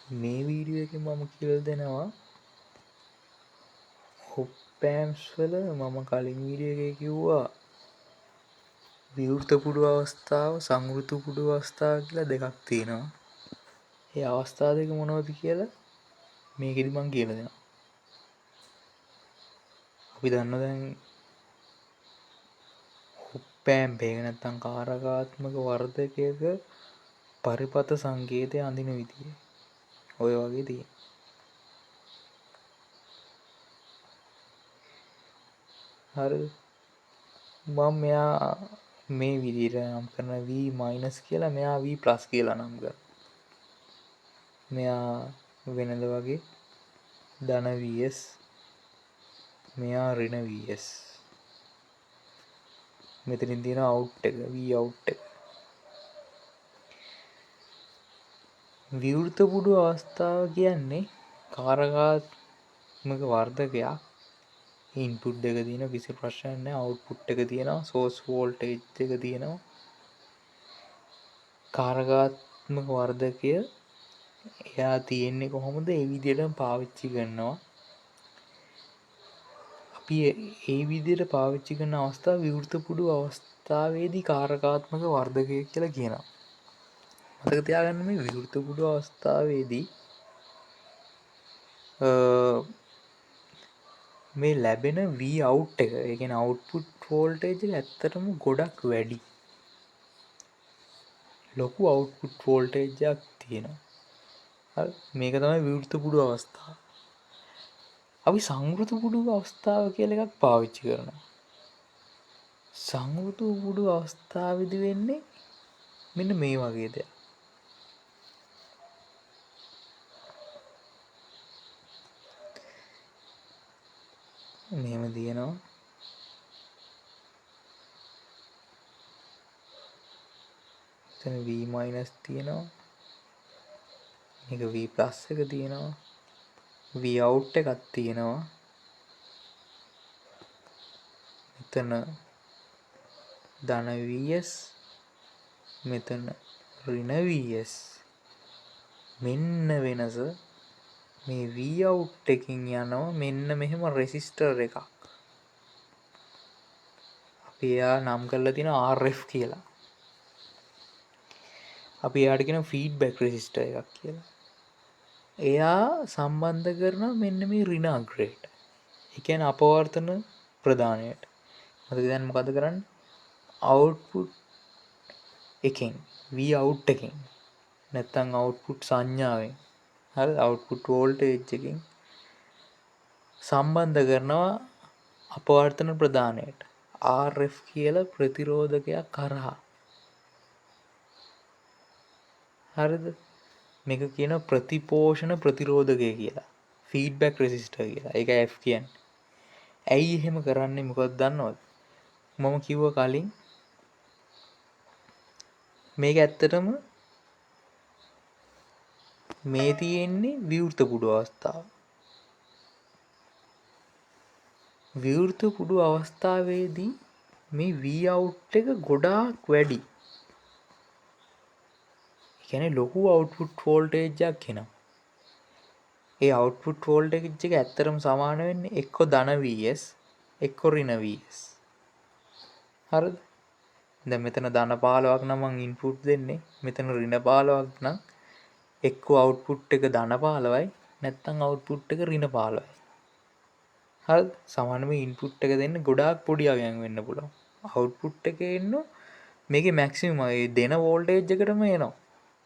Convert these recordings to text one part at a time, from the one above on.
මේ වීඩියෝ එකෙන් මම කියලා දෙනවා ඔප්පෑම්ස් වල මම කලින් වීඩියෝ එකේ කිව්වා විවෘත පුඩු අවස්ථාව සංවෘත පුඩු අවස්ථාව කියලා දෙකක් තියෙනවා. ඒ අවස්ථා දෙක මොනවද කියලා මේකෙදි මම කියලා දෙනවා. අපි දන්නවා දැන් ඔප්පෑම්ප් එක නැත්තම් කාරකාත්මක වර්ධකයක පරිපත සංකේතය අඳින විදිය. ඔය වගේ තියෙනවා. හරිද? මම මෙයා මේ විදිහට නම් කරන V- කියලා මෙයා V+ කියලා නම් කරනවා. මෙයා වෙනද වගේ ධන VS මෙයා ඍණ VS. මෙතනින් තියෙන අවුට් එක Vout එක. විවෘත පුඩු අවස්ථාව කියන්නේ කාරකාත්මක වර්ධකයක්. ඉන්පුට් එක තියෙනවා කිසි ප්‍රශ්නයක් නැහැ. අවුට්පුට් එක තියෙනවා. සෝස් වෝල්ටේජ් එක තියෙනවා. කාරකාත්මක වර්ධකය එයා තියෙන්නේ කොහොමද? ඒ විදිහටම පාවිච්චි කරනවා. අපි ඒ විදිහට පාවිච්චි කරන අවස්ථාව විවෘත පුඩු අවස්ථාවේදී කාරකාත්මක වර්ධකය කියලා කියනවා. මතක තියාගන්න මේ විවෘත පුඩු අවස්ථාවේදී මේ ලැබෙන Vout එක, ඒ කියන්නේ අවුට්පුට් වෝල්ටේජ් එක ඇත්තටම ගොඩක් වැඩි. ලොකු අවුට්පුට් වෝල්ටේජ් එකක් තියෙනවා. හරි. මේක තමයි විවෘත පුඩු අවස්ථාව. අපි සංවෘත පුඩු අවස්ථාව කියලා එකක් පාවිච්චි කරනවා. සංවෘත පුඩු අවස්ථාවේදී වෙන්නේ මෙන්න මේ වගේ දෙයක්. මෙහෙම තියෙනවා. එතන V- තියෙනවා. මේක V+ එක තියෙනවා. Vout එකක් තියෙනවා. මෙතන ධන VS මෙතන ඍණ VS. මෙන්න වෙනස. මේ Vout එකකින් යනවා මෙන්න මෙහෙම රෙසිස්ටර් එකක්. අපි එයා නම් කරලා තියෙනවා RF කියලා. අපි එයාට කියනවා ෆීඩ්බැක් රෙසිස්ටර් එකක් කියලා. එයා සම්බන්ධ කරනවා මෙන්න මේ ඍණ අග්‍රයට. ඒ කියන්නේ අපවර්තන ප්‍රදානයට. මොකද දැන් මොකද කරන්නේ? අවුට්පුට් එකෙන් Vout එකෙන් නැත්තම් අවුට්පුට් සංඥාවෙන් හරි අවුට්පුට් වෝල්ටේජ් එකෙන් සම්බන්ධ කරනවා අපවර්තන ප්‍රදානයට RF කියලා ප්‍රතිරෝධකයක් කරහා. හරිද? මේක කියන ප්‍රතිපෝෂණ ප්‍රතිරෝධකය කියලා. ෆීඩ්බැක් රෙසිස්ටර් කියලා. ඒක F කියන්නේ. ඇයි එහෙම කරන්නේ මොකක්ද දන්නවද? මම කිව්වා කලින් මේක ඇත්තටම මේ තියෙන්නේ විවෘත පුඩු අවස්ථාව. විවෘත පුඩු අවස්ථාවේදී මේ Vout එක ගොඩාක් වැඩි. ඒ කියන්නේ ලොකු අවුට්පුට් වෝල්ටේජ් එකක් එනවා. ඒ අවුට්පුට් වෝල්ටේජ් එක ඇත්තටම සමාන වෙන්නේ එක්ක ධන VS එක්ක ඍණ VS. හරිද? දැන් මෙතන ධන 15ක් නම් මං ඉන්පුට් දෙන්නේ. මෙතන ඍණ 15ක් නම් එක්ක අවුට්පුට් එක ධන 15යි නැත්නම් අවුට්පුට් එක ඍණ 15යි. හරිද? සමානම ඉන්පුට් එක දෙන්න ගොඩාක් පොඩි අගයන් වෙන්න පුළුවන්. අවුට්පුට් එකේ එන්න මේකේ මැක්සිමම් ඒ දෙන වෝල්ටේජ් එකටම එනවා.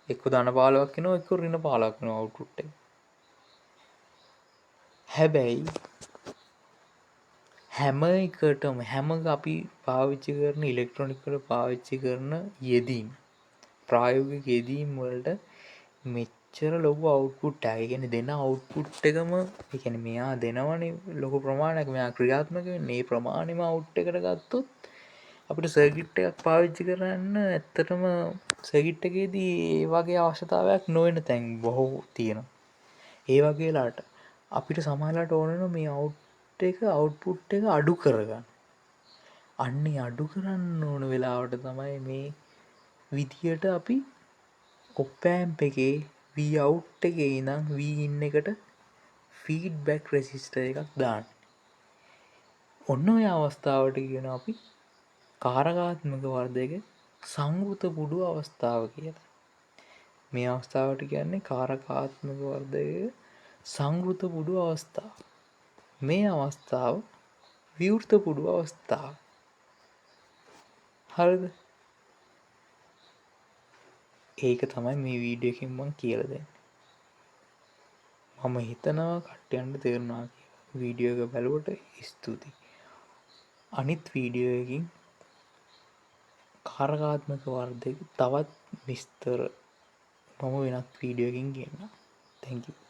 එක්ක ධන 15ක් එනවා එක්ක ඍණ 15ක් එනවා අවුට්පුට් එක. හැබැයි හැම එකටම හැම අපි පාවිච්චි කරන ඉලෙක්ට්‍රොනික වල පාවිච්චි කරන යෙදීම් ප්‍රායෝගික යෙදීම් වලට මෙච්චර ලොකු අවුට්පුට් එකක්. ඒ කියන්නේ දෙන අවුට්පුට් එකම ඒ කියන්නේ මෙයා දෙනවනේ ලොකු ප්‍රමාණයක් මෙයා ක්‍රියාත්මක වෙන්නේ. මේ ප්‍රමාණෙම අවුට් එකට ගත්තොත් අපිට සර්කිට් එකක් පාවිච්චි කරන්න ඇත්තටම සර්කිට් එකේදී ඒ වගේ අවශ්‍යතාවයක් නොවන තැන් බොහෝ තියෙනවා. ඒ වගේ වෙලාවට අපිට සමහරවිට ඕන වෙනවා මේ අවුට්පුට් එක අඩු කරගන්න. අන්නේ අඩු කරන්න ඕන වෙලාවට තමයි මේ විදියට අපි ඔප්පෑම්ප් එකේ Vout එකේ ඉඳන් Vin එකට ෆීඩ්බැක් රෙසිස්ටර් එකක් දාන්න. ඔන්න ඔය අවස්ථාවට කියන අපි කාරකාත්මක වර්ධයක සංවෘත පුඩු අවස්ථාව කියලා. මේ අවස්ථාවට කියන්නේ කාරකාත්මක වර්ධයක සංවෘත පුඩු අවස්ථාව. මේ අවස්ථාව විවෘත පුඩු අවස්ථාව. හරිද? ඒක තමයි මේ වීඩියෝ එකෙන් මම කියලා දෙන්නේ. මම හිතනවා කට්ටියන්ට තේරුණා කියලා. වීඩියෝ එක බලුවට ස්තුතියි. අනිත් වීඩියෝ එකකින් කාරකාත්මක වර්ධයක තවත් විස්තර මම වෙනත් වීඩියෝ එකකින් කියන්නම්. Thank you.